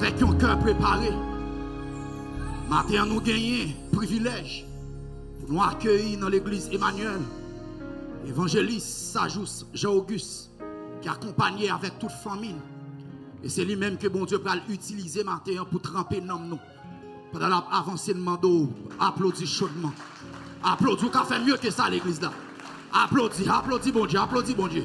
avec un cœur préparé. Matin, nous gagnons privilège pour nous accueillir dans l'église Emmanuel. Évangéliste Sajous Jean-Auguste qui accompagné avec toute famille. Et c'est lui-même que bon Dieu va utiliser matin pour tremper dans nous. Pendant l'avancement d'eau, applaudis chaudement. Applaudis, qu'on fait mieux que ça l'église là. Applaudis, applaudis bon Dieu, applaudis bon Dieu.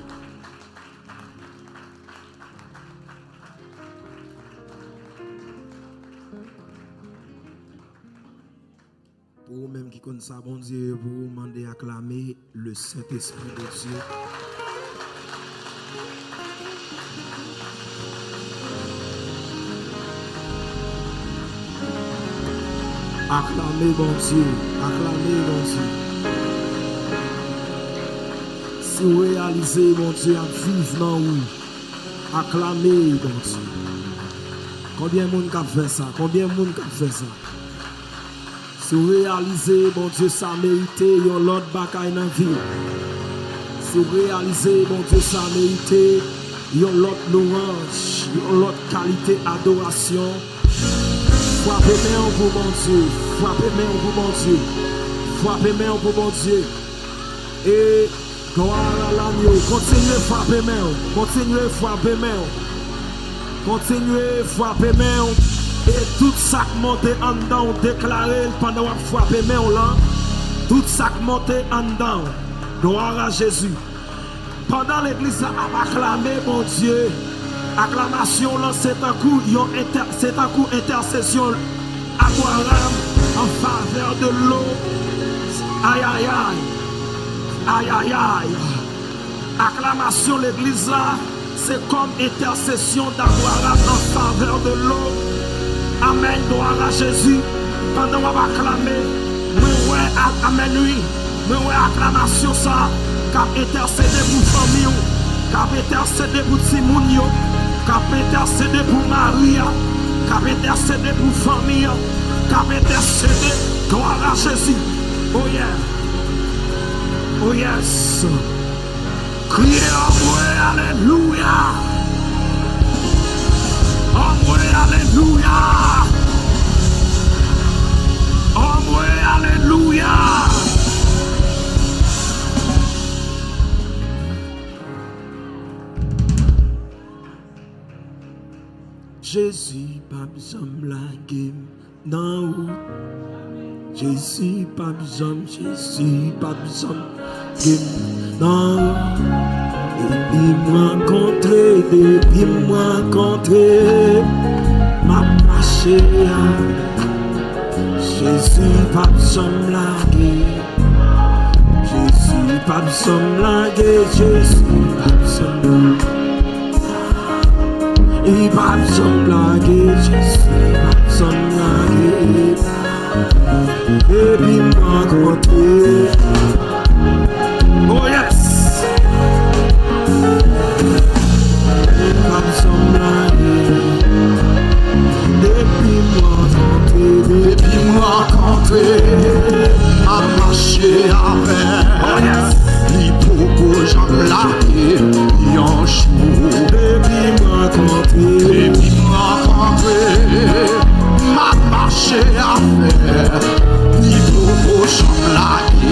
Pour vous-même qui connaissez ça, bon Dieu, vous demandez acclamer le Saint-Esprit de Dieu. Acclamez bon Dieu, acclamez bon Dieu. Si vous réalisez bon Dieu à vivre dans vous, acclamez bon Dieu. Combien de monde qui fait ça? Combien de monde qui fait ça? Si vous réalisez bon Dieu ça mérité yon l'autre bagaille dans la vie. Si vous réalisez bon Dieu ça mérité yon l'autre louange, yon l'autre qualité adoration. Frappez main pour mon Dieu, frappez main pour mon Dieu, frappez main pour mon Dieu. Et gloire à l'agneau, continuez à frapper main, continuez à frapper main, continuez à frapper main. Et tout ça qui monte en dedans, déclaré pendant que vous frappez main là, tout ça qui monte en dedans, gloire à Jésus. Pendant l'église a acclamé mon Dieu. Acclamation là, c'est un coup intercession Abraham en faveur de l'eau. Aïe aïe aïe. Aïe aïe aïe. Acclamation l'église là, c'est comme intercession d'Abraham en faveur de l'eau. Amen, gloire à Jésus. Pendant qu'on va acclamer, moi amen lui. Moi acclamation ça, cap intercéder pour famille, cap intercéder pour Timounio. Cap intercéder pour Maria, cap intercéder pour famille, cap intercéder, gloire à Jésus. Oh yeah, oh yes. Criez en moi, alléluia. En moi, alléluia. En moi, alléluia. Jésus, pas besoin de la game, non. Jésus, pas besoin, Jésus, pas besoin de game, non. Depuis moi rencontré, m'a marché. Jésus, pas besoin de la game. Jésus, pas besoin de la game. Jésus, pas besoin de la game. Il va me blaguer, Jésus va me blaguer. Et puis moi côté. Oh yes. Il va me blaguer. Depuis moi côté. Depuis moi côté. À marcher avec. Oh yes. L'hypoco j'en blaguer. Y'en chou. Depuis moi côté. Depuis moi côté. Ma marché à faire. L'hypoco j'en blaguer.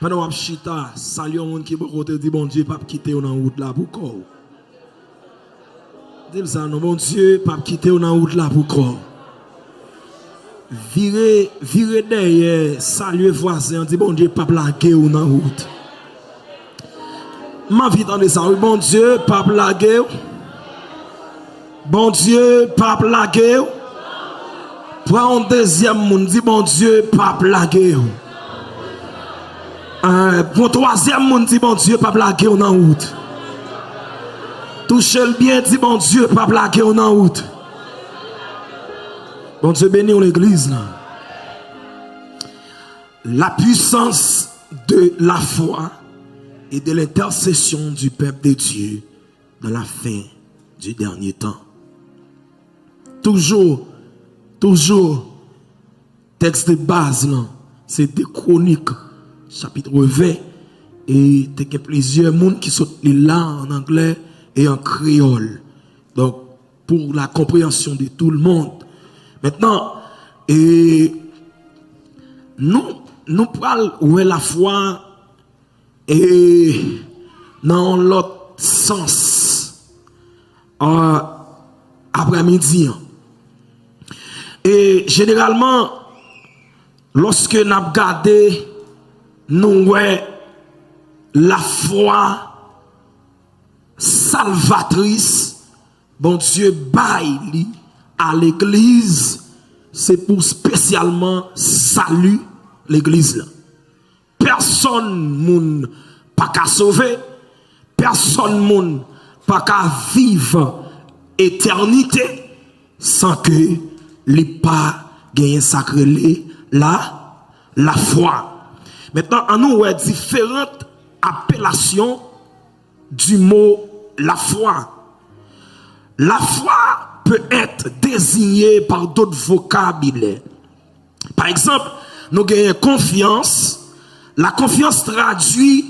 Pendant que chita, salut un monde qui peut côté dit bon Dieu pas quitter dans route là pour quoi. Dis ça non bon Dieu pas quitter dans route là pour quoi. Virer derrière, saluer voisin, dit bon Dieu pas blaguer dans route. Ma vie dans ça, oui, bon Dieu pas blaguer. Bon Dieu pas blaguer. Prends un deuxième monde, dit bon Dieu pas blaguer. Pour troisième monde, dit bon Dieu pas blaguer dans route. Touchez le bien, dit bon Dieu pas blaguer dans route. Bon Dieu bénit l'église là. La puissance de la foi et de l'intercession du peuple de Dieu dans la fin du dernier temps. Toujours, texte de base là, c'est des Chroniques, chapitre 20, et il y a plusieurs monde qui sont là en anglais et en créole. Donc, pour la compréhension de tout le monde. Maintenant, et nous parlons où est la foi et dans l'autre sens après-midi. Et généralement, lorsque nous avons regardé, nous voyons la foi salvatrice, bon Dieu baille à l'église, c'est pour spécialement salut l'église là. Personne moun pas qu'à sauver, personne moun pas qu'à vivre éternité sans que les pas gagne sacré la foi. Maintenant, on nous a différentes appellations du mot la foi. La foi peut être désignée par d'autres vocabulaires. Par exemple, nous gagnons confiance. La confiance traduit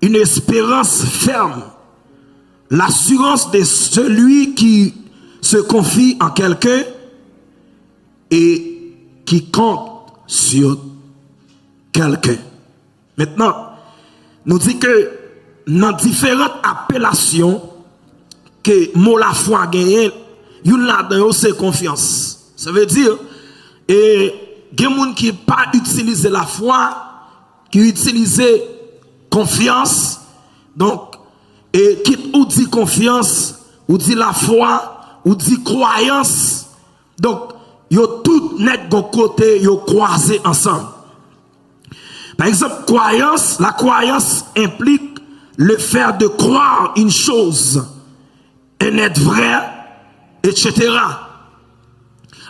une espérance ferme, l'assurance de celui qui se confie en quelqu'un et qui compte sur quelqu'un. Maintenant, nous dit que dans différentes appellations que mot la foi gagne, une là-dedans c'est confiance. Ça veut dire et il y a des gens qui n'ont pas utilisé la foi, qui utilisent confiance. Donc, et qui ou dit confiance, ou dit la foi, ou dit croyance. Donc, yo tout net de côté, yo croisé ensemble. Par exemple, croyance, la croyance implique le fait de croire une chose, un être vrai, etc.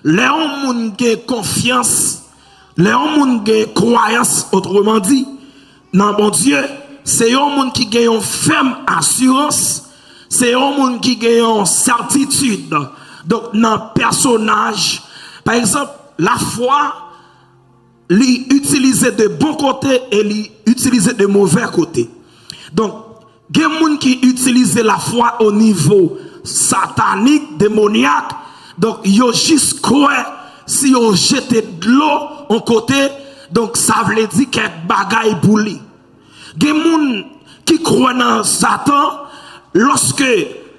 Les gens qui ont confiance, les gens qui ont croyance, autrement dit, dans bon Dieu, c'est les gens qui ont une ferme assurance, c'est les gens qui ont une certitude. Donc, dans le personnage, par exemple, la foi, l'utiliser de bon côté et l'utiliser de mauvais côté. Donc, il y a des gens qui utilisent la foi au niveau satanique, démoniaque. Donc, ils ont juste croire si ils jeté de l'eau en côté, donc ça veut dire qu'il y a des bagailles pour lui. Il y a des gens qui croient dans Satan, lorsque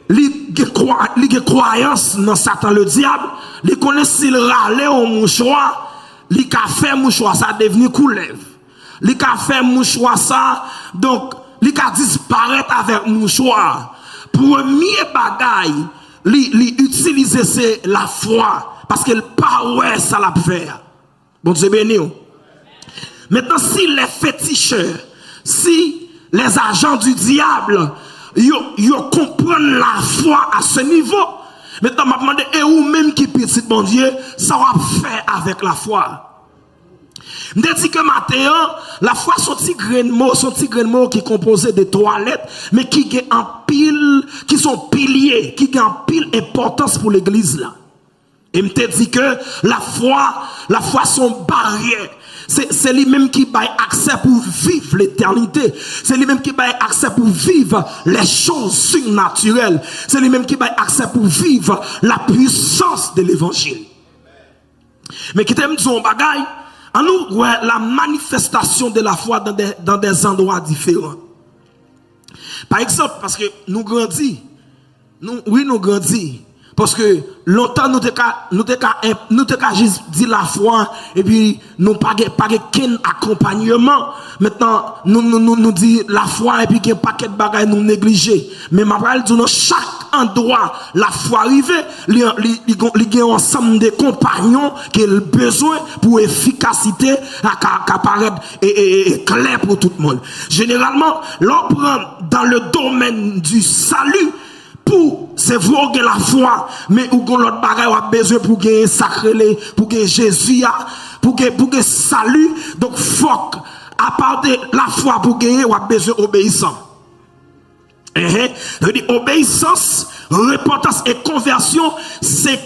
ils ont croyance dans Satan, le diable, ils connaissent s'il râle au mouchoir, ils ont fait mouchoir, ça devenu couleuvre. Ils ont fait mouchoir, ça, donc, ils ont disparaître avec mouchoir. Premier bagaille, l'utiliser c'est la foi parce qu'elle pas ouais ça la faire. Bon Dieu béni. Maintenant si les féticheurs, si les agents du diable, ils comprennent la foi à ce niveau. Maintenant m'a demandé et ou même qui petit bon Dieu, ça va faire avec la foi. Je dis que maintenant, la foi sont petits grains de mots qui composés de 3 lettres, mais qui ont en pile, qui sont piliers, qui ont en pile importance pour l'église là. Et je te dis que la foi sont barrières. C'est lui-même qui a accès pour vivre l'éternité. C'est lui-même qui a accès pour vivre les choses surnaturelles. C'est lui-même qui a accès pour vivre la puissance de l'évangile. Mais qui t'aime son bagaille, En nous, ouais, la manifestation de la foi dans des endroits différents. Par exemple, parce que nous grandissons. Nous grandissons. Parce que longtemps, nous t'avons juste dit la foi, et puis nous pas qu'un accompagnement. Maintenant, nous dit la foi, et puis qu'il y a un paquet de bagages nous négliger. Mais ma parole dit, dans chaque endroit, la foi arrivée, il y a un ensemble de compagnons qui ont besoin pour efficacité, à paraître et clair pour tout le monde. Généralement, l'on prend dans le domaine du salut, pour c'est vrai que la foi, mais ou qu'on l'autre bagaille a besoin pour gagner sacré, pour gagner Jésus, pour gagner salut. Donc, faut à part de la foi pour gagner, on a besoin d'obéissance. Obéissance, repentance et conversion, c'est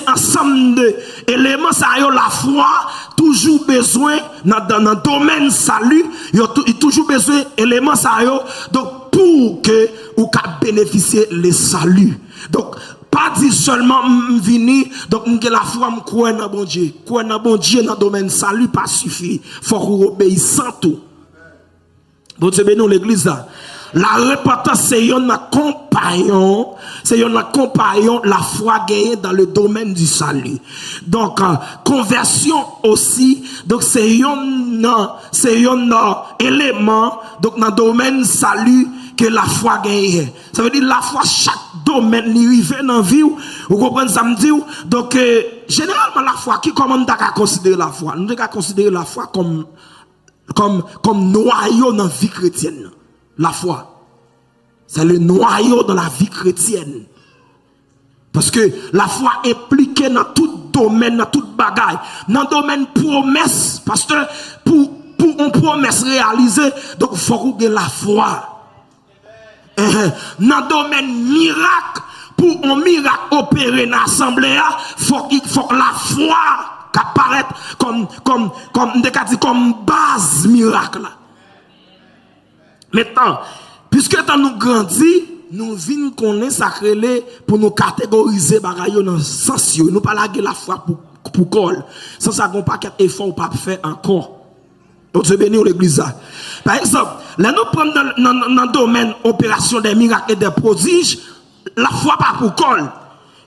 ensemble d'éléments, ça y a la foi, toujours besoin, dans le domaine salut, il y a toujours besoin d'éléments, ça y a, donc, pour que vous bénéficiez le salut. Donc, pas dire seulement venir, donc que la foi me croit dans bon Dieu. Croire dans bon Dieu dans le domaine salut pas suffit. Faut qu'on obéisse tout. Bon Dieu béni l'église là. La repentance c'est un compagnon, la foi gagnée dans le domaine du salut. Donc conversion aussi, donc c'est un élément donc dans le domaine salut que la foi gagne. Ça veut dire la foi chaque domaine qui arrive dans la vie, vous comprenez ça me dit. Donc généralement la foi qui comment on considérer la foi? Nous devons considérer la foi comme noyau dans la vie chrétienne. La foi, c'est le noyau dans la vie chrétienne. Parce que la foi est impliquée dans tout domaine, dans toute bagaille. Dans le domaine promesse, parce que pour une promesse réalisée, donc il faut que la foi. Dans le domaine miracle, pour un miracle opéré dans l'assemblée, il faut que la foi apparaisse comme base miracle. Maintenant, puisque nous grandissons, nous venons connaître sacré pour nous catégoriser dans le sens. Nous ne pas laguer la foi pour col. Sans ça, nous pas qu'un effort pas faire encore. Donc, c'est béni l'église. Par exemple, là, nous prenons dans le domaine opération des miracles et des prodiges, la foi pas pour col.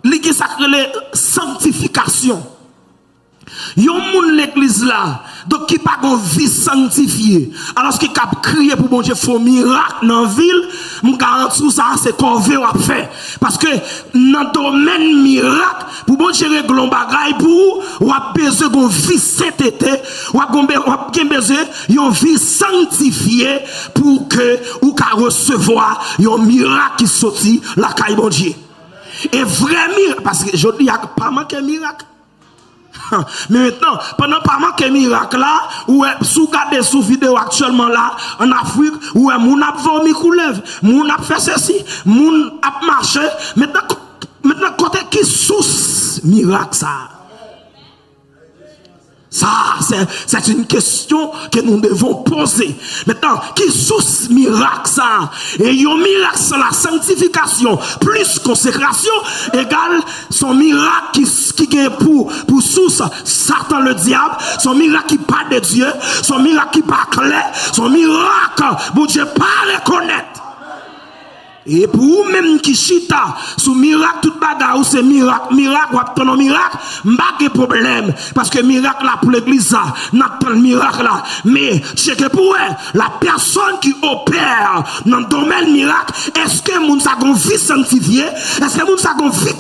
L'église sacrée sanctification. Yon moun l'église là, donc qui pas une vie sanctifiée, alors qu'il a crié pour bon Dieu faut miracle dans la ville, me garantis ça c'est qu'on veut faire. Parce que dans le domaine miracle, pour bon Dieu régler un bagage pour ou a besoin d'une vie sainteté, ou a besoin d'une vie sanctifiée pour que ou ka recevoir un miracle qui sorti la caille bon Dieu. Et vrai miracle, parce que je dis il y a pas manqué miracle. Mais maintenant, pendant pas manquer miracle là, ou sous garder sous vidéo actuellement là, en Afrique, où moun a vomi coulev, moun a fait ceci, moun a marché, maintenant côté qui source miracle ça. Ça, c'est une question que nous devons poser. Maintenant, qui source miracle ça? Et un miracle sans la sanctification, plus consécration, égale son miracle qui est pour source Satan le diable, son miracle qui part de Dieu, son miracle qui part clair, son miracle, bon Dieu pas reconnaître. Et pour vous même qui chita sous miracle tout bagarre ou c'est miracle ou obtenir miracle, pas de problème parce que miracle là pour l'église ça n'a pas le miracle là, mais c'est que pour la personne qui opère dans le domaine miracle, est-ce que moun sa gon vie sanctifiée, est-ce que moun sa gon vie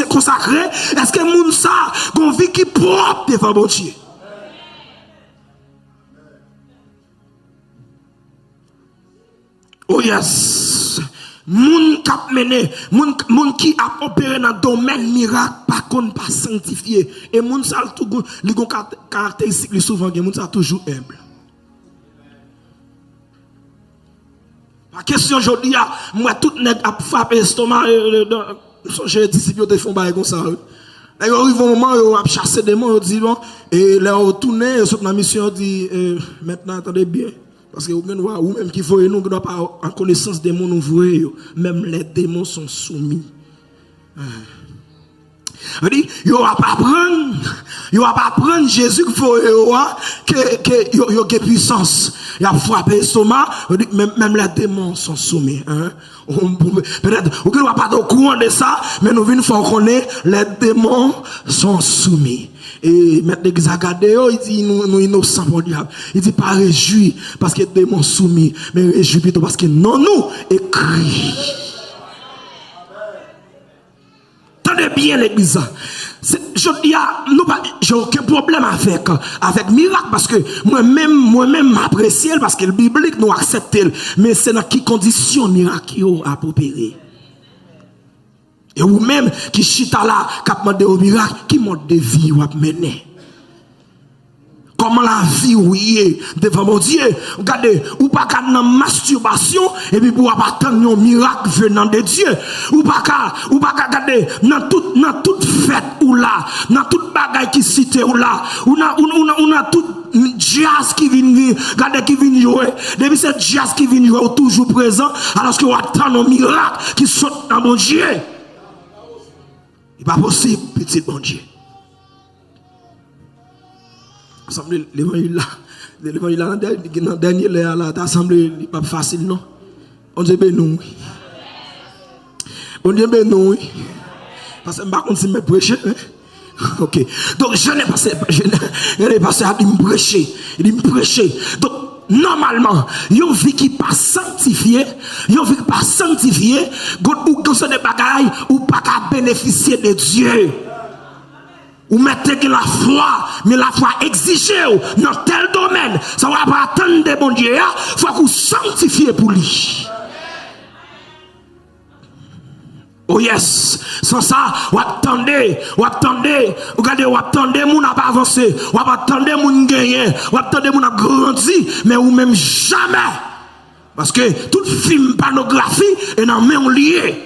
consacrée, est-ce que moun sa gon vie qui propre devant bon Dieu? Oh yes. Moun kap mené, moun qui a opéré dans le domaine miracle, par contre pas sanctifié. Et moun sa tout li gon caractéristique souvent moun sa toujours humble. La question aujourd'hui moi tout nèg a frappé estomac j'ai disciple te font bail comme ça. Et arrive un moment yo a chasser des démons, dit bon et là retourner sur la mission dit maintenant attendez bien. Parce que ou même qui voyez nous, qui n'ont pas en connaissance des démons, nous voyons, même les démons sont soumis. Il va pas prendre Jésus que il a puissance. Il a frappé l'estomac, même les démons sont soumis. Hein? Peut-être, vous ne va pas au courant de ça, mais nous venons faire connaître les démons sont soumis. Et maintenant, il dit nous innocents pour le diable. Il dit pas réjouir parce que les démons soumis, mais réjouir plutôt parce que non, nous écrit. Tenez bien l'église. Je dis, j'ai aucun problème avec miracle parce que moi-même m'apprécie parce que le biblique nous accepte. Mais c'est dans quelles conditions miracle a opéré. Et vous-même qui chita là, qui a demandé au miracle, qui mode de vie vous a mené. Comment la vie ou est devant mon Dieu. Regardez, ou pas qu'à dans masturbation et puis pour attendre un miracle venant de Dieu. Ou pas qu'à regarder dans toute fête ou là, dans toute bagaille qui cité ou là, ou dans tout jazz qui vient, regardez qui vient jouer. Depuis ce jazz qui vient jouer toujours présent, alors que vous attendez un miracle qui saute dans mon Dieu. Il n'est pas possible, petit bon Dieu. L'évangile là, dans le dernier là, t'as semblé pas facile, non? On dit ben non. On dit ben non. Parce que je ne sais pas si je prêcher. Ok. Donc je n'ai passé à me prêcher. Il me prêcher. Donc normalement, yon vie qui pas sanctifié, ou sont des bagailles ou pas qu'à bénéficier de Dieu. Ou mettez la foi, mais la foi exige dans tel domaine, ça va pas attendre de bon Dieu, il faut que vous sanctifiez pour lui. Oh yes, sans ça, vous attendez, regardez, vous attendez, vous n'avez pas avancé, vous attendez, vous gagner, vous attendez, vous n'avez grandi, mais vous même jamais. Parce que tout film pornographie est dans le même lié.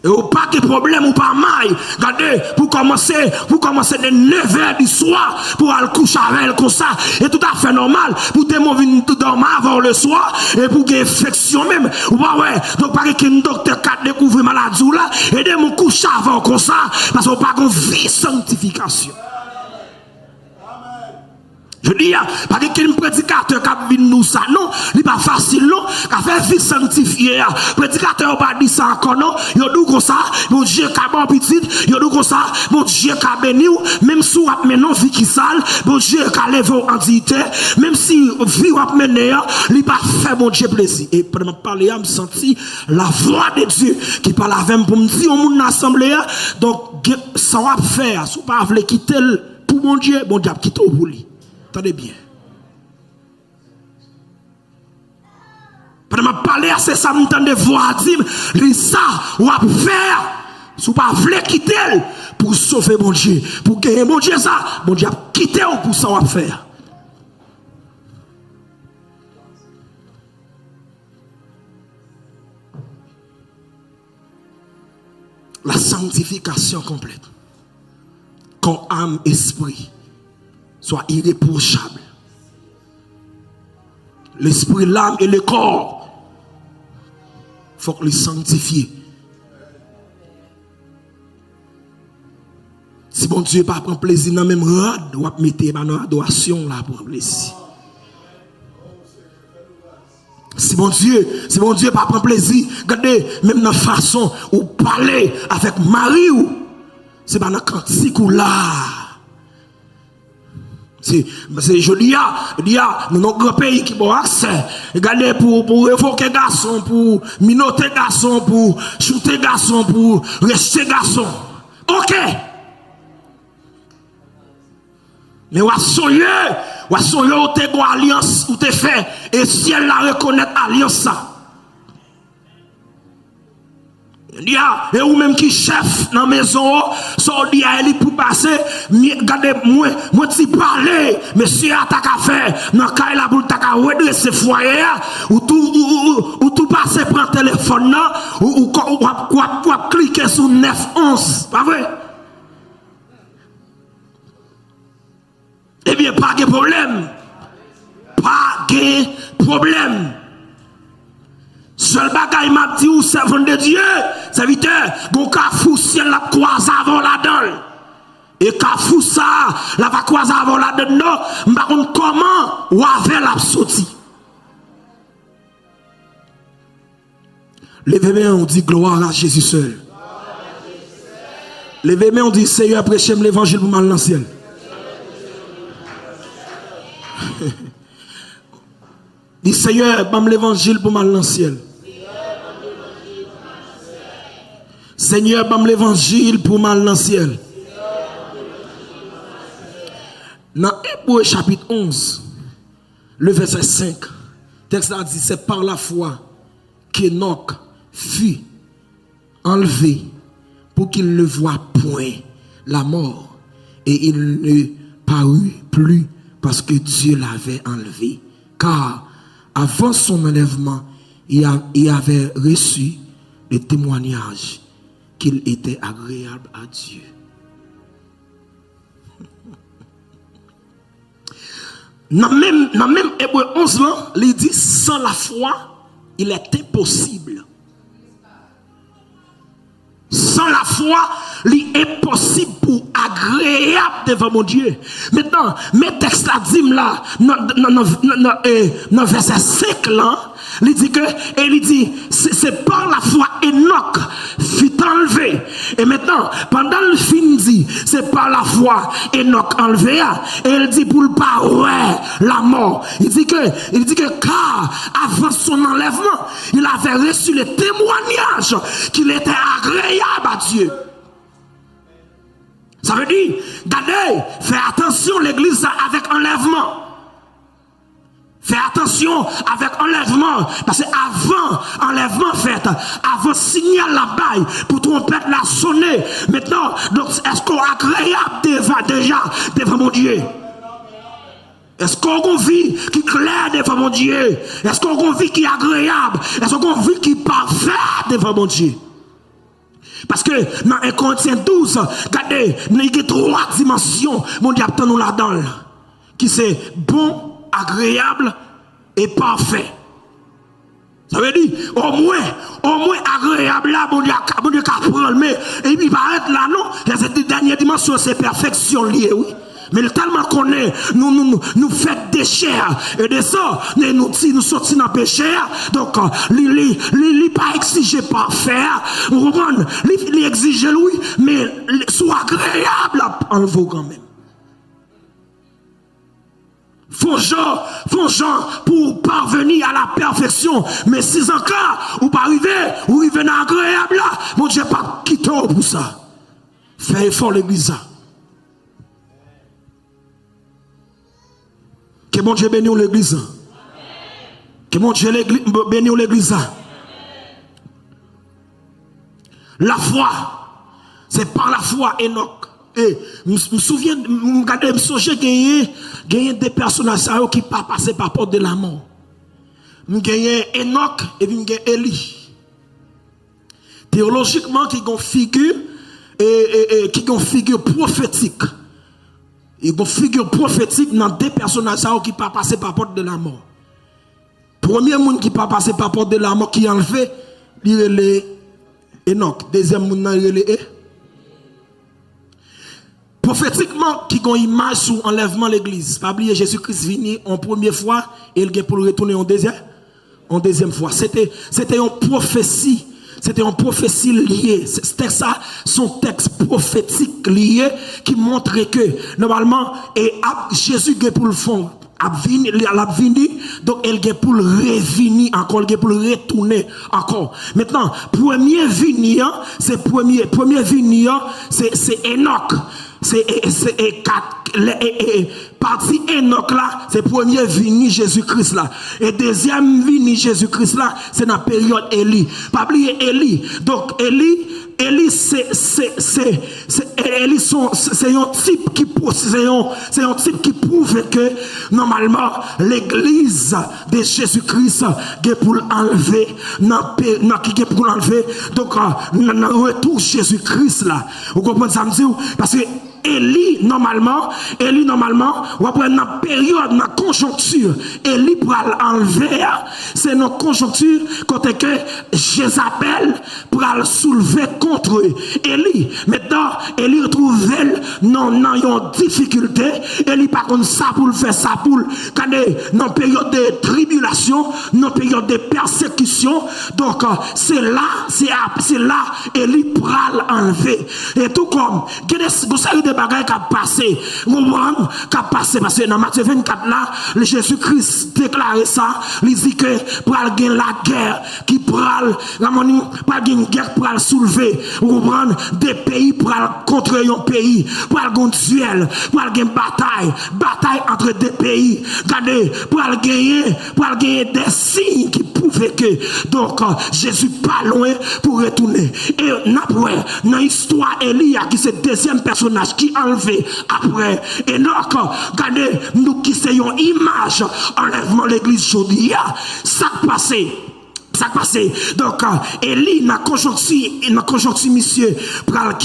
Et ou pas de problème ou pas mal. Regardez, pour commencer de 9h du soir, pour aller coucher avec elle comme ça, et tout à fait normal, pour te venir tout dormir avant le soir, et pour qu'il y ait infection même. Ou pas ouais, donc par qu'un docteur qui a découvert maladie là, et de mon coucher avant comme ça, parce qu'on pas qu'on vie sanctification. Je dis, pas qu'un prédicateur qui a vu nous ça, non, il n'est pas facile, non, qui a fait vie sanctifiée. Prédicateur n'a pas dit ça encore, non, il a dit comme ça, mon Dieu qui a bon petit, il a dit comme ça, mon Dieu qui a béni, même si vous avez mené vie qui sale, mon Dieu qui a levé en dignité, même si vie vous avez mené, il n'a pas fait mon Dieu plaisir. Et pour me parler, je me senti la voix de Dieu qui parle avec moi pour me dire, on m'a assemblé, donc ça va faire, si vous ne voulez pas quitter pour mon Dieu a quitté pour lui. Attendez bien. Pendant que je parle, c'est ça, je de voir dire, ça, on va faire. Si vous ne voulez pas quitter pour sauver mon Dieu, pour gagner mon Dieu, ça, mon Dieu a quitté pour ça, on va faire. La sanctification complète. Corps, âme, esprit. Soit irréprochable. L'esprit, l'âme et le corps. Il faut que les sanctifier. Si bon Dieu pas prend plaisir dans même rad, ou mettre dans adoration là pour plaisir. Si bon Dieu pas prend plaisir, regardez même dans la façon où parler avec Marie ou c'est pas dans cantique ou là. C'est joli, nous avons un grand pays qui a accès. Regardez, pour évoquer garçon, pour minoter garçon, pour shooter garçon, pour rester garçon. Ok. Mais vous soyez ou te go alliance ou te fait, et si elle la reconnaît alliance ça. Et ou même qui chef dans la maison, so dit à elle pour passer, regardez, moi t'y parler, monsieur a ta café, dans le la boule ta ka redresser foyer, ou tout passer prendre téléphone là, ou cliquer sur 911, pas vrai? Eh bien, pas de problème. Pas de problème. Seul bagaille m'a dit ou servant de Dieu, serviteur, gon ka fou ciel la croise avant la dalle. Et Kafou ça, la va croiser avant là dedans, par contre comment ou avec la sorti. Levez-moi, on dit gloire à Jésus seul. Levez-moi, on dit Seigneur, prêchez l'évangile pour mal dans le ciel. Dis Seigneur, bam l'évangile pour mal dans le ciel. Seigneur, bam l'évangile pour mal dans le ciel. Dans Hébreux chapitre 11, le verset 5, le texte a dit, c'est par la foi qu'Enoch fut enlevé pour qu'il ne voie point la mort. Et il ne parut plus parce que Dieu l'avait enlevé. Car avant son enlèvement, il avait reçu le témoignage qu'il était agréable à Dieu. Dans même Hébreux 11 là, il dit sans la foi, il est impossible. Sans la foi, il est possible pour agréable devant mon Dieu. Maintenant, mes textes là disent là, dans verset 5 là, il dit que, et il dit, c'est par la foi Enoch fut enlevé. Et maintenant, pendant le film dit, c'est par la foi Enoch enlevé. Et il dit pour le pas ouais la mort. Il dit que car avant son enlèvement, il avait reçu le témoignage qu'il était agréable à Dieu. Ça veut dire, regardez, fais attention l'église avec enlèvement. Fais attention avec enlèvement, parce que avant enlèvement fait, avant signal la baille, pour trompette la sonner. Maintenant, donc est-ce qu'on est agréable déjà devant mon Dieu? Est-ce qu'on vit qui est clair devant mon Dieu? Est-ce qu'on vit qui est agréable? Est-ce qu'on vit qui est parfait devant mon Dieu? Parce que dans 1 Corinthiens 12, regardez, il y a 3 dimensions, mon Dieu, nous là-dedans, qui c'est bon, agréable et parfait. Ça veut dire, au moins agréable là, bon Dieu, qu'à prendre, mais, et puis, paraître là, non, cette dernière dimension, c'est perfection liée, oui. Mais tellement qu'on est, nous fait des chairs, et de ça, nous sortis dans le péché, donc, il pas exigé parfait, vous comprenez, il exige lui, mais soit agréable en vous quand même. Faut genre pour parvenir à la perfection, mais si encore, ou pas arriver, ou arriver à agréable là, mon Dieu, pas quitter pour ça. Fais effort l'église. Que mon Dieu bénisse l'église. Que mon Dieu bénisse l'église. La foi, c'est par la foi Enoch. Et je me souviens, je me souviens qu'il y a des personnages qui ne pas passé par la porte de la mort. Je gagne Enoch et puis je gagne Élie. Théologiquement, qui ont figure qui ont figure prophétique. Ils ont figure prophétique dans des personnages qui ne pas passé par la porte de la mort. Premier monde qui ne pas passé par la porte de la mort qui a enlevé, il est Enoch. Deuxième monde, il est prophétiquement, qui a une image sur enlèvement de l'église. Pas oublier, Jésus-Christ venu en première fois et il vient pour le retourner en deuxième fois. C'était une prophétie. C'était une prophétie liée. C'était ça, son texte prophétique lié qui montrait que normalement, Jésus vient pour le fond. Donc elle est pour le revenir encore, elle est pour le retourner encore. Maintenant, premier venir, c'est Enoch. C'est partie Enoch là, c'est premier venu Jésus-Christ là. Et deuxième venu Jésus-Christ là, c'est dans la période Élie. Pas oublier Élie. Donc Élie c'est un type qui prouve que normalement l'église de Jésus-Christ est pour l'enlever pour l'enlever donc dans retour Jésus-Christ là. Vous comprenez ça me dit parce que Élie normalement, on va prendre une période, une conjoncture. Élie pour l'enlever, c'est une conjoncture côté que Jézabel pour le soulever contre eux. Élie, maintenant, Eli retrouve non yon difficulté, Eli pas comme ça pour le faire ça pour dans période de tribulation, dans période de persécution. Donc c'est là Eli pral enlever. Et tout comme vous savez des bagages qui a passé, qui a passé parce que dans Matthieu 24 là, le Jésus-Christ déclarait ça, il dit que pral gain la guerre qui pral une guerre pral soulever, vous comprenez, des pays pral contre un pays, pral gon duel, pral gain bataille entre des pays. Regardez, pral gagner des signes qui prouvent que donc Jésus pas loin pour retourner. Et dans l'histoire Elia qui c'est le deuxième personnage qui enlevé après Enoch, regardez nous qui c'est une image enlèvement l'église aujourd'hui, ça passé. Donc Élie dans conjoncture monsieur pour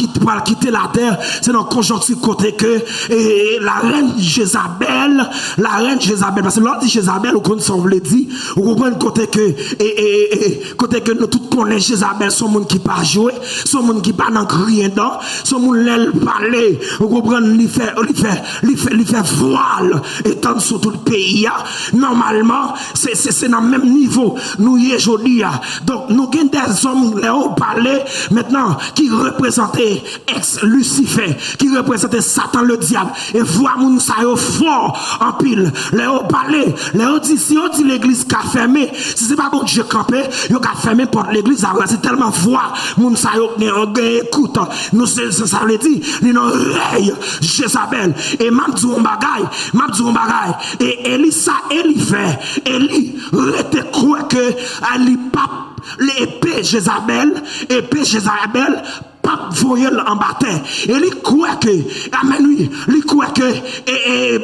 quitter la terre, c'est dans conjoncture côté que la reine Jézabel parce que l'autre dit Jézabel ou qu'on s'en veut dire, vous comprenez côté que nous tous connaissons Jézabel, son monde qui pas jouer, son monde qui pas dans rien dedans, son monde l'aile parler, vous comprenez lui fait voile étendre sur tout le pays. Normalement c'est dans le même niveau nous y aujourd'hui. Donc nous avons des hommes qui ont parlé maintenant qui représentaient ex-Lucifer, qui représentaient Satan le diable, et voir moun sa yo fort en pile. Les ont parlé, les ont dit si on dit l'église qu'a fermé, si c'est pas bon Dieu campé, yo qu'a fermé porte l'église, c'est tellement voir moun sa yo écoute, nous ça veut dire ni non rey Jézabel et m'a dit un bagay et Élie fait Élie rete croit que pape l'épée Jézabel pape voyel en bataille et il croit que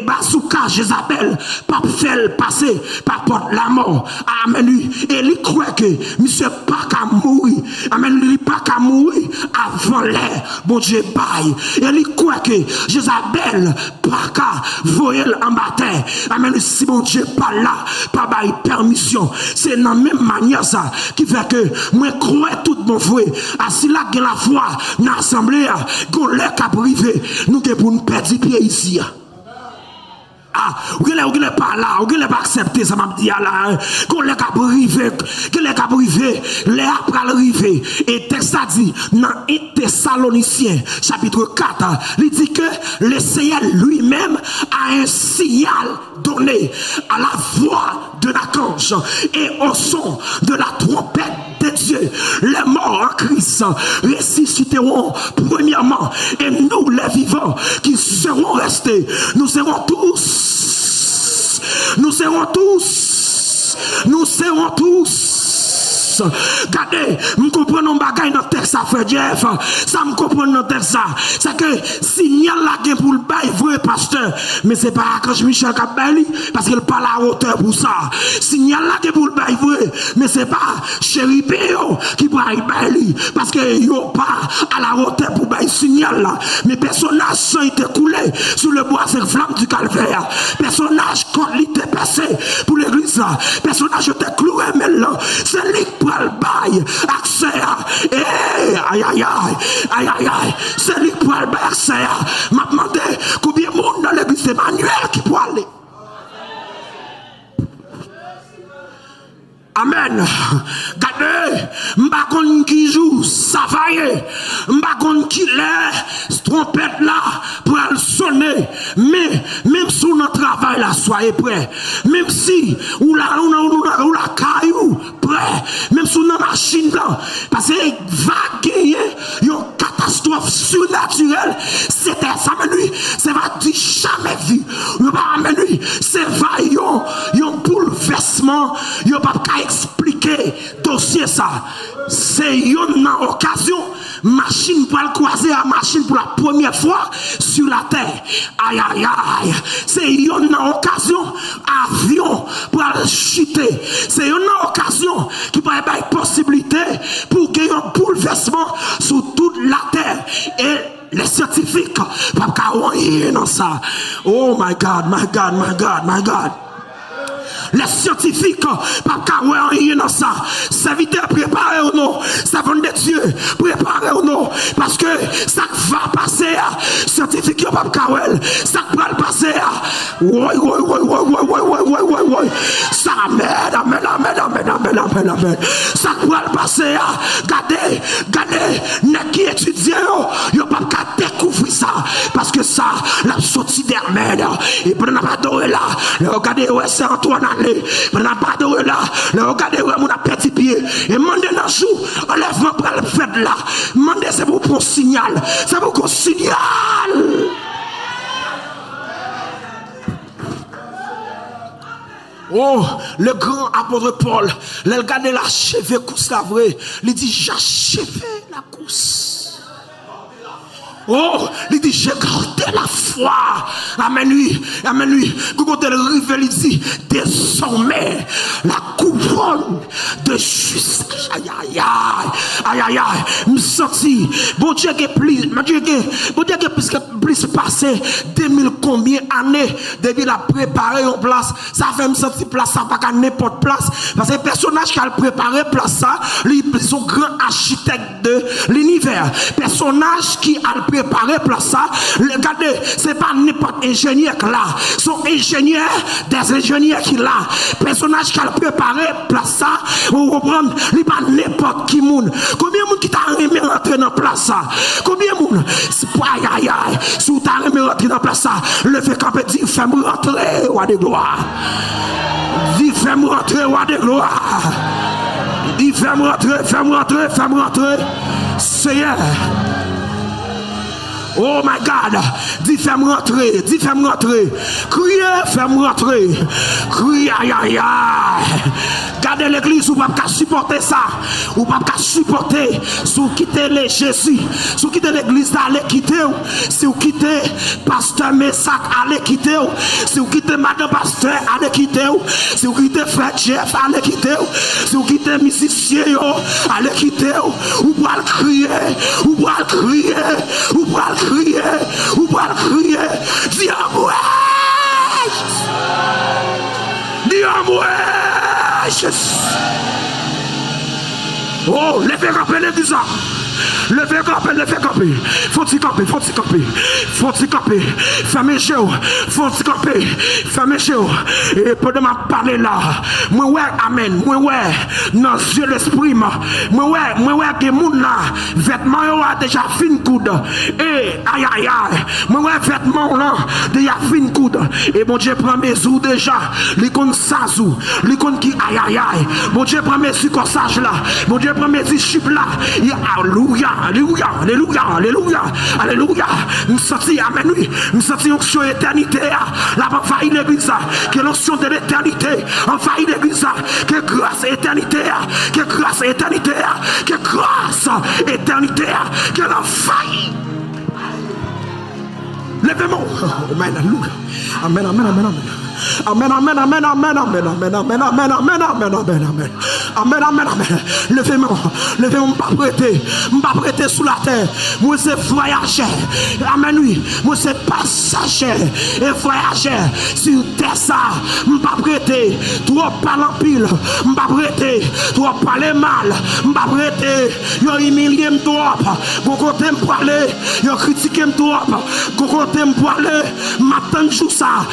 bazooka Jézabel pape fait passer par porte la mort amen lui et il croit que monsieur pas qu'à mourir amen lui pas qu'à mourir avant l'air bon Dieu bail et il croit que Jézabel pas qu'à voyel en bataille amen si bon Dieu pas là pas bail permission c'est dans même manière ça qui fait que moi crois tout mon frère assis là que la foi dans l'assemblée, qu'on l'a privé, nous devons pour nous perdre pied ici. Ah, vous n'avez pas là, vous n'avez pas accepté ça, m'a dit là, qu'on l'a privé, les après arrivé. Et texte a dit, dans 1 Thessaloniciens, chapitre 4, il dit que le Seigneur lui-même a un signal donné à la voix de l'archange et au son de la trompette de Dieu. Les morts en Christ ressusciteront premièrement et nous les vivants qui serons restés, nous serons tous regardez, nous comprenons bagay dans texte ça frère Jeff, ça me comprend dans texte ça, c'est que signal la gain pour le bail vrai pasteur, mais c'est pas quand Michel Kabali parce qu'il parle à hauteur pour ça. Signal la gain pour le bail vrai, mais c'est pas chéri Péo qui bail bail parce que yo pas à la hauteur pour bail signal là, mais personnage sang été coulé sur le bois c'est flamme du calvaire. Personnage quand il était passé pour l'église là, personnage était cloué mais là, c'est lui pour le bail accès aïe c'est lui pour le bail accès m'a demandé combien de monde dans l'église Emmanuel qui peut aller. Amen. Gardez, m'bakon qui joue, ça va y m'bakon qui l'est, trompette là, pour le sonner. Mais, même si on travail là, soyez prêts. Même si, ou la caillou, prêt. Même si on a machine là, parce que va gagner, une catastrophe surnaturelle. C'était ça, mais lui, c'est va dire jamais vu. Mais c'est va yon bouleversement, yon pas expliquer dossier ça. C'est une occasion, machine pour le croiser à machine pour la première fois sur la terre. Aïe aïe aïe. C'est une occasion, avion pour le chuter. C'est une occasion qui peut avoir une possibilité pour qu'il y ait un bouleversement sur toute la terre. Et les scientifiques, pas dans ça. Oh my God, my God, my God, my God. Les scientifiques, pas rien dans ça. Serviteurs, préparez-vous, servants de Dieu, préparez-vous, parce que ça va passer. scientifique yo pas kawel, ça va le passer. Oui. Ça amen. Ça va le passer. Regardez, n'est qui étudiant yo pas découvrir ça parce que ça la sortie d'Hermède et pendant pas adoré là, regardez ouais c'est Antoine allé, pendant pas adoré là, regardez ouais mon petit pied et mandé dans jour enlèvement pour le fait là, mandé c'est pour un signal, c'est pour un signal. Oh, le grand apôtre Paul, il regarde l'achevé course la vraie, il dit j'achevé la course. Oh, il dit j'ai gardé la foi. Amen lui. Quand elle arrive, il dit désormais la couronne de justice. Aïe. Me senti. Bon Dieu qui plus passé 2000 combien années depuis la préparer en place. Ça fait me sentir place ça pas qu'à n'importe place parce que personnage qui a préparé place ça, ils sont grand architecte de l'univers. Personnage qui a préparé place ça, regardez, c'est pas n'importe ingénieur là, sont ingénieurs des ingénieurs qui là. Personnage qui a préparé place ça, vous comprenez, il pas n'importe qui moun. Combien de monde qui t'a aimé rentrer dans place ça? Combien de monde? Aïe. Si vous t'a aimé rentrer dans place ça, le fait qu'on peut dire fais-moi rentrer, roi de gloire. Dis fais-moi rentrer, roi de gloire. Dis fais-moi rentrer. Seigneur. Oh my God, dis fais-moi rentrer. Criez, fais-moi rentrer. Criez, aïe. Gardez l'église, ou pas supporter ça. Ou pas supporter. Si vous quittez les Jésus, si vous quittez l'église, allez quitter. Si vous quittez pasteur Messac, allez quitter. Si vous quittez madame pasteur, allez quitter. Si vous quittez frère Jeff, allez quitter. Si vous quittez musicien, allez quitter. Ou pas crier. Dis à moi. Oh, levez camper l'église. Levez camper. Faut-il camper. Fermez les yeux. Faut-il camper. Fermez les yeux. Et pendant ma parler là, moi ouais, amen. Moi ouais, dans Dieu l'esprit. Moi ouais, que moun là, vêtements yo a déjà fin coude. Et aïe. Moi ouais, vêtements là, déjà fin coude. Et bon Dieu prend mes ou déjà. L'icône sazou. L'icône qui aïe. Bon Dieu prend mes corsage là. Bon Dieu prend mes chip là. Alléluia. Nous sentons, amen, oui. Nous sentons l'onction éternité. La envahit l'église. Que l'onction de l'éternité envahit l'église. Que grâce éternité. Que l'envahit. Levez-moi. Amen. Levez-moi, pas prêter sous la terre. Moi c'est voyageur. Amen oui. Moi c'est passager et voyageur sur terre ça. Pas prêter trop parler en pile. Pas prêter trop parler mal. Pas prêter yo humilier me trop. Bon côté me parler, yo critiquer me trop. Bon côté me parler, m'attendre jour ça.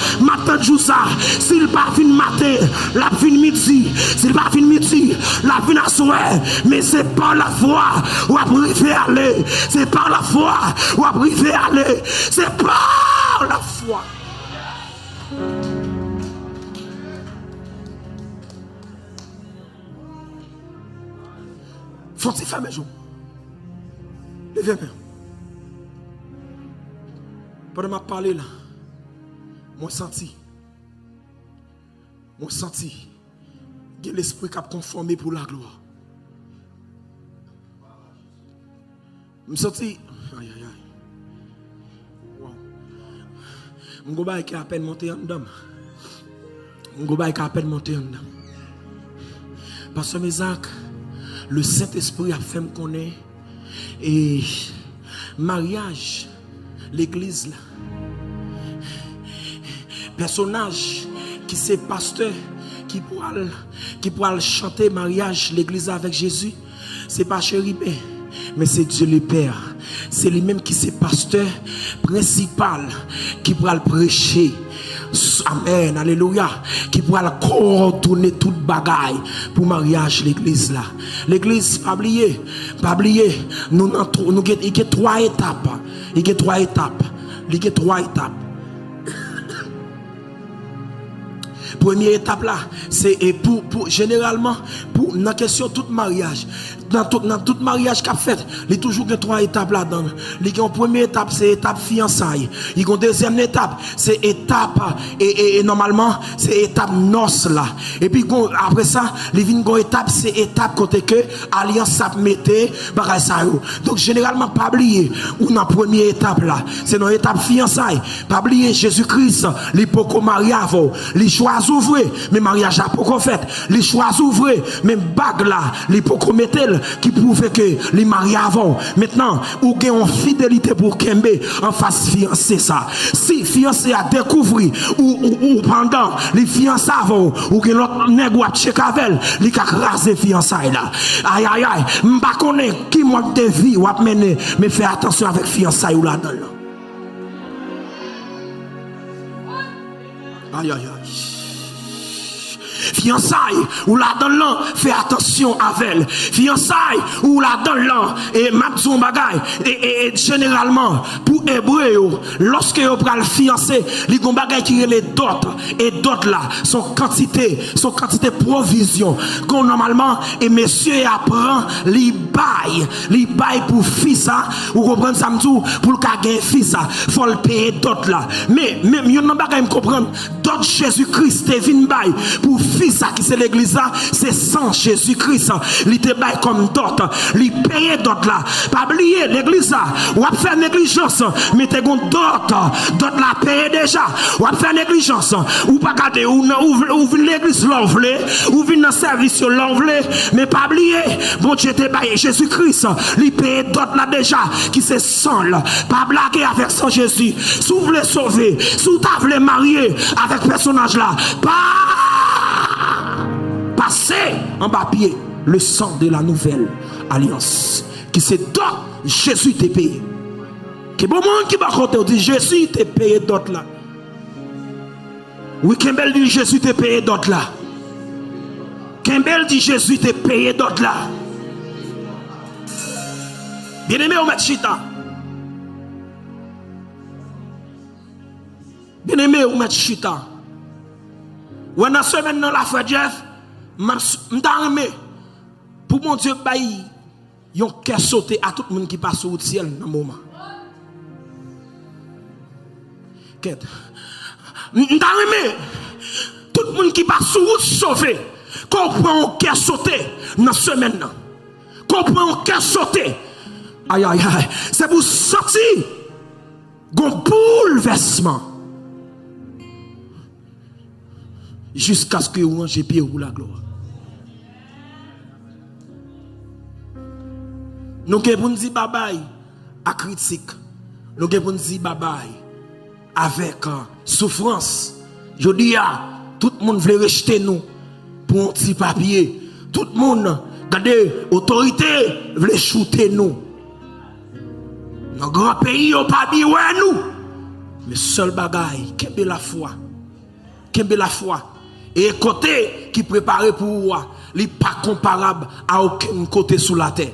S'il pas fin matin, la fin midi. S'il pas fin midi, la fin à soir. Mais c'est par la foi ou à priver aller. C'est par la foi ou à priver aller. C'est par la foi. Faut-il faire mes jours? Levez-moi. Pendant ma parler là, moi senti, que l'esprit qui a conformé pour la gloire. Je me senti, aïe. Wow. Mon gobaï qui a à peine monté en dedans. Parce que mes actes, le Saint-Esprit a fait me connaître. Et mariage, l'église là. Personnage qui c'est pasteur qui pourra chanter mariage l'église avec Jésus, c'est pas chérubin mais c'est Dieu le Père c'est lui-même qui c'est pasteur principal qui pourra le prêcher. Amen, alléluia. Qui pourra le coordonner toute bagaille pour mariage l'église là. L'église, pas oublier, nous avons 3 étapes. Il y a 3 étapes. Première étape là, c'est pour généralement pour dans question tout mariage. Dans tout mariage qu'a fait, il y a toujours 3 étapes là-dedans. Il y a une première étape, c'est étape fiançailles. Il y a une deuxième étape, c'est étape et normalement c'est étape noces là. Et puis après ça, il y a une étape, c'est étape côté que alliance ça mettait bagay ça yo. Donc généralement pas oublier ou dans première étape là, c'est dans étape fiançailles. Pas oublier Jésus-Christ, il peut marier avant, il choisit ouvrir, mais mariage a pas fait. Il choisit ouvrir, même bague là, il peut mettre qui prouve que les mariés avant. Maintenant, ou gagne en fidélité pour Kembe en face fiancé ça. Si fiancé a découvert ou pendant les fiancés avant ou que l'autre nègre a checké avec, il a rasé fiançailles là. Aïe aïe aïe, m'pa connaît qui moi de vie ou a mené, mais fais attention avec fiançailles ou là-dedans. Aïe aïe aïe. Fiançailles ou la dans l'an, fais attention avec elle. Fiançailles ou la dans l'an, et mabzon bagay, et généralement, pour hébreu, lorsque vous prenez le fiancé, les gon bagay qui les d'autres, et d'autres là, son quantité provision, qu'on normalement, et monsieur apprend, li bail pour fils ça, ou comprendre ça m'dou, pour le cas gagner fils ça, faut le payer d'autres là. Mais, même, yon nan bagay m'comprendre, d'autres Jésus-Christ, te vin bail, pour fils ça qui c'est l'église là, c'est sans Jésus-Christ, il te bail comme d'autres, il paye d'autres là. Pas oublier l'église là, ou a faire négligence, mais te gon d'autres la paye déjà. Ou a faire négligence, ou pas garder, ou vin l'église l'envelé, ou vin dans service l'envelé, mais pas oublier, bon Dieu te bail Jésus-Christ, il paye d'autres là déjà, qui c'est sans là. Pas blaguer avec sans Jésus. Si vous voulez sauver, si vous voulez marier avec personnage là, passer en bas pied le sang de la nouvelle alliance qui c'est d'autres Jésus t'a payé. Que bon monde qui va compter dit Jésus t'a payé d'autres là. Oui, Kembel dit Jésus t'a payé d'autres là. Kembel dit Jésus t'a payé d'autres là. Bien aimé au maître Chita. Bien aimé au maître Chita. Ou dans semaine dans la frère Jeff, m'tarmé pour mon Dieu bailli yon cœur sauté à tout le monde qui passe au ciel dans le moment. M'tarmé tout le monde qui passe au sauvé, comprend un cœur sauté dans semaine là. Comprend un cœur sauté. Aïe aïe aïe, c'est pour sortir gon bouleversement. Jusqu'à ce que vous rangez pied ou la gloire. Nous avons dit bye bye à critique. Nous avons dit bye bye avec souffrance. Je dis à tout le monde veut rejeter nous pour un petit papier. Tout le monde, regardez, autorité veut shooter nous. Dans le grand pays, on pas bien nous. Mais seul bagaille, qu'est-ce la foi? Qu'est-ce la foi? Et côté qui préparé pour moi, il n'est pas comparable à aucun côté sous la terre.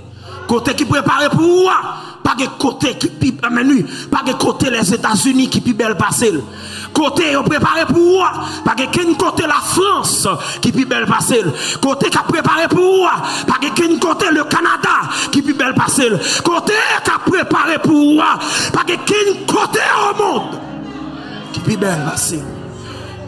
Côté qui préparé pour moi, pas de côté qui pipe pas de côté les États-Unis qui pipe belle passer. Côté préparé pour moi, pas de côté la France qui pipe belle passer. Côté qui a préparé pour moi, pas de côté le Canada qui pipe belle passer. Côté qui a préparé pour moi, pas de côté au monde qui pipe belle passer.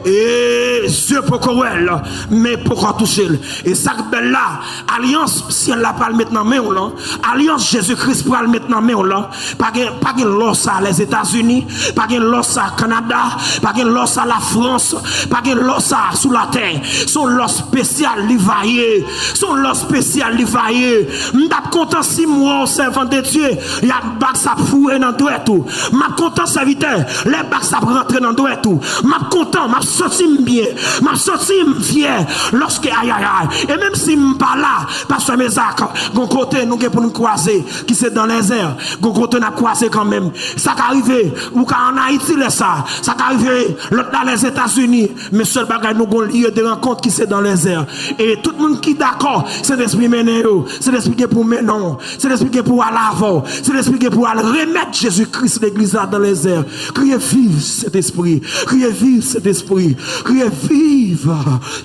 Et Dieu pour elle, mais pour toucher. Et ça belle là, alliance, si elle la parle maintenant, mais on là, alliance Jésus-Christ pour elle maintenant, mais on là, pas de l'os à les États-Unis, pas de l'os à Canada, pas de l'os à la France, pas de l'os à sous la terre. Son l'os spécial livaillé, son l'os spécial livaillé. M'dap content si moi, servant de Dieu, y a bac ça foué dans doit tout. M'a content serviteur, les bacs ça rentrer dans doit tout. M'a content, m'a senti bien, m'a senti fier lorsque aïe aïe aïe. Et même si je pas là, parce que mes actes, gon côté nous pour nous croiser, qui c'est dans les airs, gon côté n'a croisé quand même. Ça qu'arrivé, ou en Haïti ça qu'arrivé l'autre dans les États-Unis, mais seul bagage nous gon lieu de rencontre qui c'est dans les airs. Et tout le monde qui d'accord, c'est d'exprimer c'est d'expliquer pour maintenant, c'est d'expliquer pour aller avant, c'est d'expliquer pour aller remettre Jésus-Christ l'église là dans les airs. Criez vive cet esprit, criez vive cet esprit, criez vive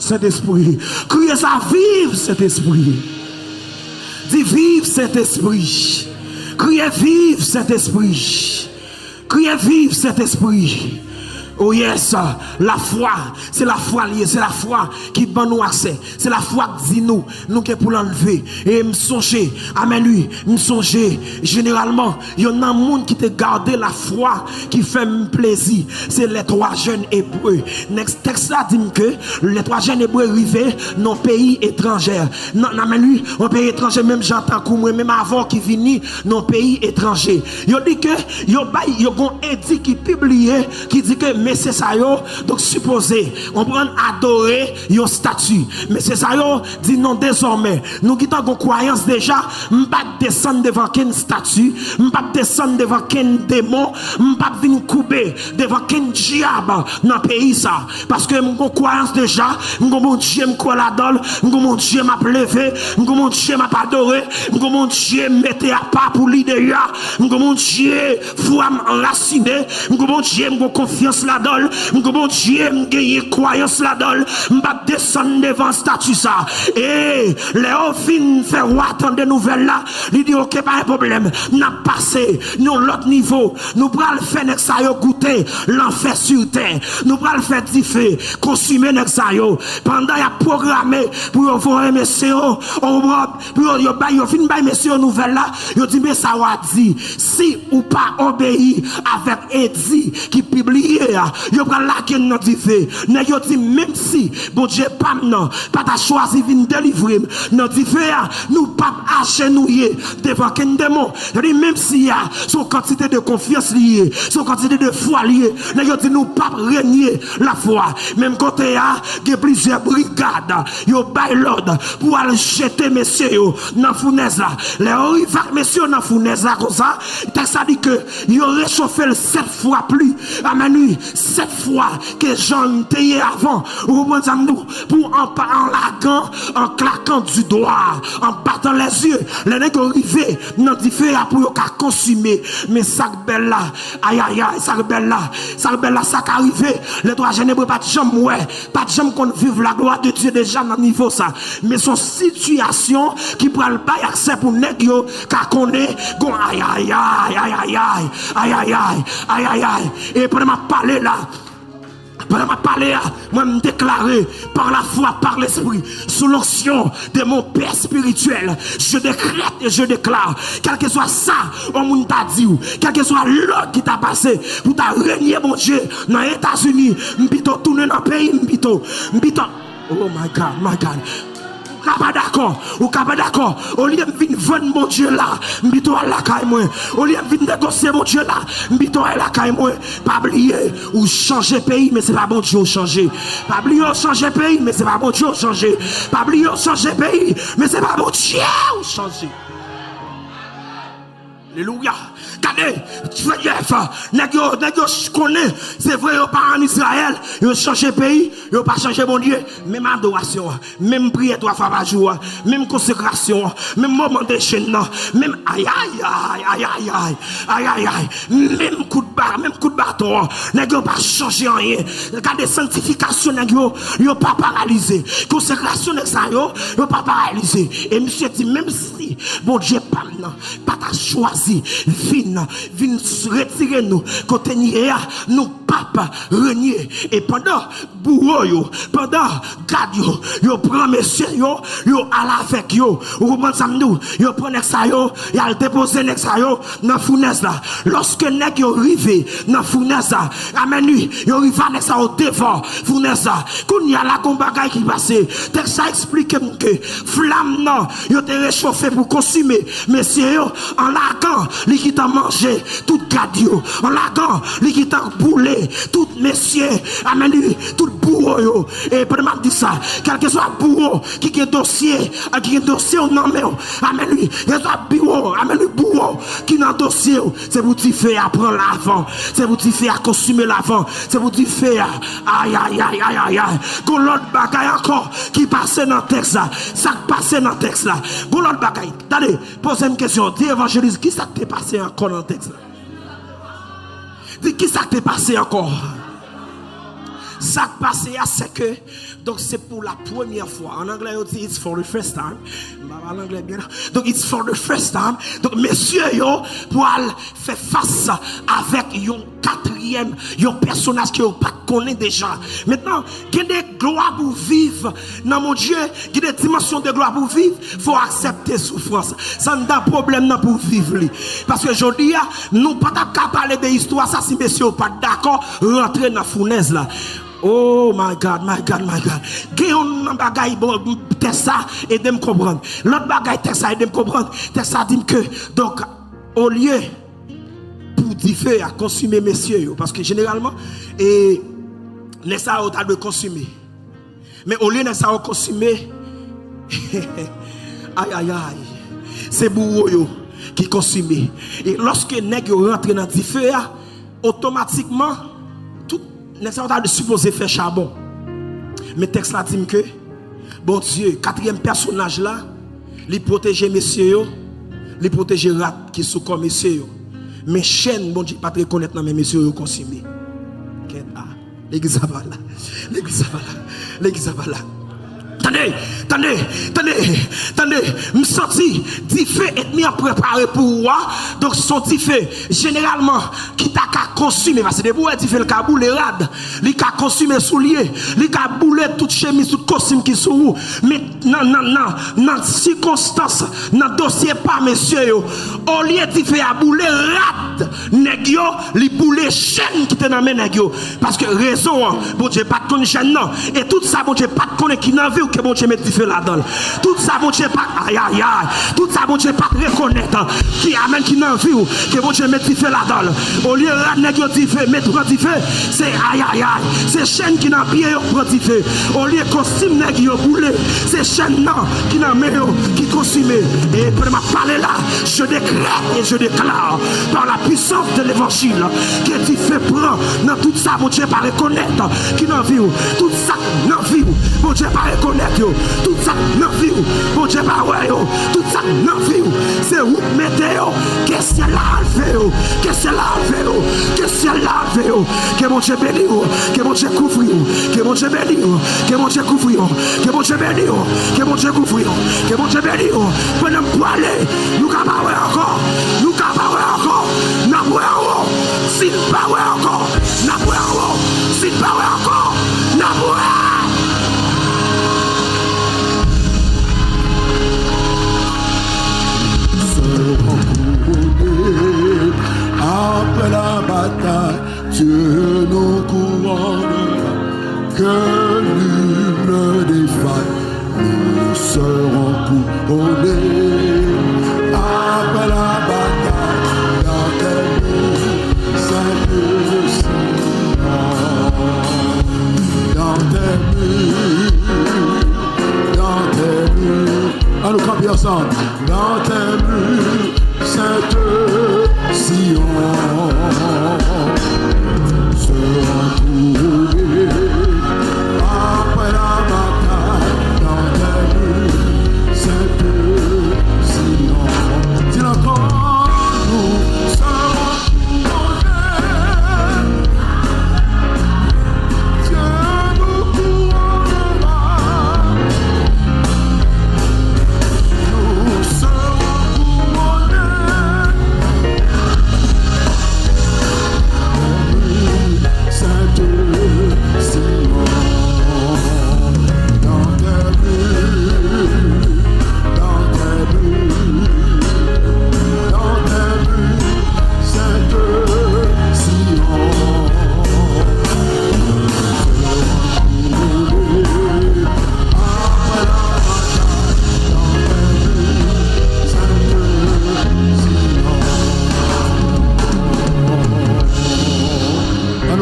cet esprit, criez ça vive cet esprit. Dis vive cet esprit, criez vive cet esprit, criez vive cet esprit. Oh yes, la foi, c'est la foi liée, c'est la foi qui donne nous accès, c'est la foi qui dit nous qui pour l'enlever. Et me songer, amen lui, me songer, généralement, il y a un monde qui te garde la foi qui fait plaisir, c'est les 3 jeunes hébreux. Next texte là dit que les 3 jeunes hébreux arrivés dans pays étranger. Non, amen lui, un pays étranger, même j'entends comme moi, même avant qui vini dans pays étranger. Il dit que il y a un édit qui publié qui dit que mais c'est ça yo, donc supposé on prend adorer yon statut, mais c'est ça yo dit non désormais nous qui avons croyance déjà m'pas descendre devant quel statut, m'pas descendre devant quel démon, m'pas venir couper devant quel diable dans pays ça, parce que mon croyance déjà mon Dieu me croit là-dedans, mon Dieu m'a levé, mon Dieu m'a adoré, mon Dieu mettait à pas pour l'idéal, mon Dieu foi m'enraciner, mon Dieu me confiance là là-dedans, mon Dieu me gagne croyance là-dedans, m'pa descendre devant statut ça. Et les fin faire attendre des nouvelles là, il dit OK pas un problème, n'a passé nous l'autre niveau, nous pral faire nek ça yo goûter l'enfer sur terre, nous pral faire diffé, consumer nek ça yo pendant y a programmé pour voir messieurs pour yo ba yo fin ba messieurs nouvelle là, yo dit mais ça va dit si ou pas obéi avec Edi qui publié yo pral la ken non diffé, mais yo dit même si bon Dieu pas non pas ta choisi vinn délivrer non diffé nous pas agenouiller devant ken démon, même si y a son quantité de confiance liée, son quantité de foi liée, mais yo dit nous pas régner la foi, même côté a des plusieurs brigades yo bay l'ordre pour aller jeter messieurs yo dans fournaise là, les arriva messieurs dans fournaise là comme ça, texte a dit que yo réchauffé 7 fois plus, amen 7 fois que j'en étais avant, ou pour en laguant, en claquant du doigt, en battant les yeux, les nègres arrivés dans différents pour consumer, mais ça belle là, aïe aïe aïe, ça belle là, ça arrivé, les 3 jeunes pas de jambe ouais, pas de jambe qu'on vive la gloire de Dieu déjà dans niveau ça, mais son situation qui prend le bail accès pour nègre car connaît gon aïe aïe aïe aïe aïe aïe aïe aïe aïe aïe aïe, et pour m'a parler là, pendant ma parler, moi me déclarer par la foi, par l'esprit, sous l'onction de mon Père spirituel, je décrète et je déclare, quel que soit ça, on moun t'a dit, quel que soit l'ordre qui t'a passé, pour t'a régner mon Dieu, dans les États-Unis, m'pito tourner dans le pays, m'pito, oh my God. Ou pas d'accord, au lieu de venir vendre mon Dieu là, m'bito à la caille moi, au lieu de venir négocier mon Dieu là, m'bito à la caille moi, pas oublier ou changer pays, mais c'est pas bon Dieu changer, pas oublier changer pays, mais c'est pas bon Dieu changer, pas oublier changer pays, mais c'est pas bon Dieu changer. Alléluia. Regardez, je connais, c'est vrai, ils pas en Israël, ils changé pays, ils pas changé mon Dieu, même adoration, même prière 3 fois par jour, même consécration, même moment de chaîne, même aïe aïe, même coup de bâton, ils pas changé rien. Regardez, sanctification, ils pas paralysé, consécration, ils pas paralysé. Et monsieur dit, même si, bon Dieu, pas t'a choisi, vin retirer nous côté nier nous papa renier, et pendant bourreau pendant garde yo prend monsieur yo alla avec yo, ou comprendre ça nous yo prend ça yo y a déposer nek ça yo dans fournaise là, lorsque nek yo rivé dans fournaise là, amen lui yo rivé nek ça au devant fournaise là, qu'on y a la combat qui passé texte ça explique que flamme non yo te réchauffé pour consumer monsieur yo en laquant li qui t'a mangé tout cadio, en laquant li qui t'a bourré bouler, tout messieurs, amen, tout bourreau, et pendant que je dis ça, quel que soit bourreau, qui a un dossier, non, mais, amen, lui, il y a un bureau, amen, le bourreau, qui a un dossier, c'est vous qui fait à prendre l'avant, c'est vous qui fait à consommer l'avant, c'est vous qui fait à, aïe, aïe, aïe, aïe, aïe, aïe, qu'on l'autre bagaille encore, qui passe dans le texte là, ça passe dans le texte là, qu'on l'autre bagaille, attendez, posez une question, dis évangéliste, qui ça t'est passé encore dans le texte là? Dis qui ça t'est passé encore? Ça passé c'est que donc c'est pour la première fois en anglais on dit it's for the first time en anglais bien donc it's for the first time donc messieurs yo pour faire face avec un quatrième un personnage que vous pas connaît déjà maintenant il y a des gloires pour vivre dans mon Dieu il y a des dimensions de gloire pour vivre faut accepter souffrance ça n'a pas problème pour vivre parce que je dis nous pas qu'à parler de l'histoire ça si messieurs pas d'accord rentrer dans la fournaise là. Oh my God, my God, my God. Gayon bagay ça et de me comprendre. L'autre bagay ça et de me comprendre. Ça dit que donc au lieu pour dire à consommer messieurs parce que généralement et les ça a de consommer. Mais au lieu de ça consommer aïe aïe aïe. C'est bourreau qui consomme. Et lorsque nèg rentre dans le automatiquement n'est-ce pas de supposer faire charbon. Mais texte là dit que bon Dieu, quatrième personnage là, il protège messieurs, il protège rat qui sont comme messieurs. Mais chaîne bon Dieu pas te reconnaître dans mes messieurs consommer. L'église va là. L'église va là. L'église va là. Attendez, me senti diffé et mis à préparer pour moi. Donc son diffé généralement qui t'a qu'à consommer parce que des bouets diffé le cabou les rad, li ka consommer soulier, li ka bouler toute chemise, toute costume qui sous mais non circonstance, dans dossier pas messieurs yo, au lieu diffé à bouler rad, nèg yo li bouler chaîne qui te dans main nèg yo parce que raison bon Dieu pas de connaître chaîne non et tout ça bon Dieu pas de connaître qui dans vie que bon Dieu met diffé là-dedans. Tout ça bon Dieu pas aïe aïe aïe. Tout ça bon Dieu pas reconnaître qui amène qui dans vie que bon Dieu met diffé là-dedans. Au lieu de nèg yo diffé mettre prend diffé, c'est aïe aïe aïe. C'est chaîne qui dans pied yo prend diffé. Au lieu costume nèg yo boulé, c'est chaîne non qui dans main yo qui consume. Et pour m'a parler là, je décrète et je déclare par la puissance de l'évangile que tu fais prendre dans tout ça bon Dieu pas reconnaître qui dans vie tout ça dans vie bon Dieu pas reconnaître tout ça dans vie bon Dieu pas ouais tout ça dans vie c'est où mettez qu'est-ce que là fait qu'est-ce que là fait qu'est-ce que là fait que bon Dieu bénisse que bon Dieu couvre que bon Dieu bénisse que bon Dieu couvre que bon Dieu bénisse que bon Dieu couvre que bon Dieu bénisse pendant pour aller nous capable encore nous capable encore n'a pas s'il pas encore n'a pas s'il pas encore n'a pas après la bataille, Dieu nous couronnera, que nul ne défaille, nous serons couronnés. Après la bataille, dans tes murs, Saint-Sion, dans tes murs, à nous camper ensemble, dans tes murs, Saint-Sion, sera couronnée après la bataille, dans tes murs, Saint-Sion. Dis encore, nous serons couronnés, Dieu nous couronnera, nous serons couronnés.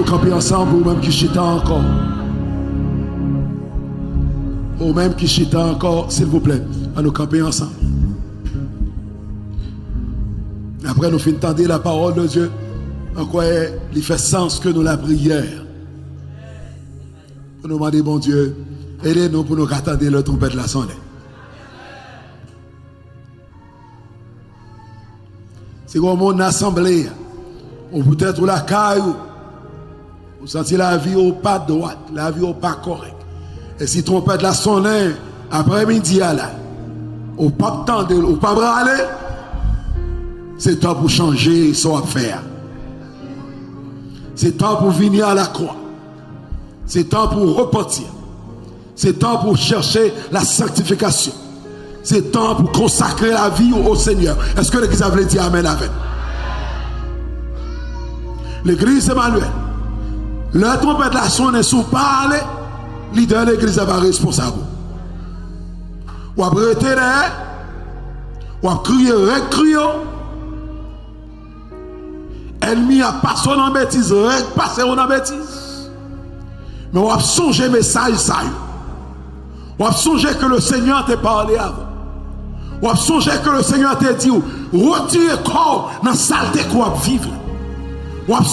nous camper ensemble, ou même qui chita encore. Ou même qui chita encore, s'il vous plaît. À nous camper ensemble. Après, nous finissons d'entendre la parole de Dieu. En quoi il fait sens que nous la prière. Pour nous demander, bon Dieu, aidez-nous pour nous attendre le trompette de la sonde. C'est comme mon assemblée. Ou peut-être la caille. Vous sentez la vie au pas droite, la vie au pas correct. Et si trompette de la sonde, après-midi, là, au pas tendre, au pas braler, c'est temps pour changer son affaire. C'est temps pour venir à la croix. C'est temps pour repentir. C'est temps pour chercher la sanctification. C'est temps pour consacrer la vie au Seigneur. Est-ce que l'Église avait dit Amen avec? L'Église Emmanuel. Le trompette de la sonne est sous parler. Leader de l'Église est responsable. Ou après arrêter là. Ou après crier, crier. Ennemi a passé en bêtise, passé en bêtise. Mais on a songé message ça. On a songé que le Seigneur t'a parlé avant. On a songé que le Seigneur t'a dit retirez corps dans la saleté qu'on va vivre. On a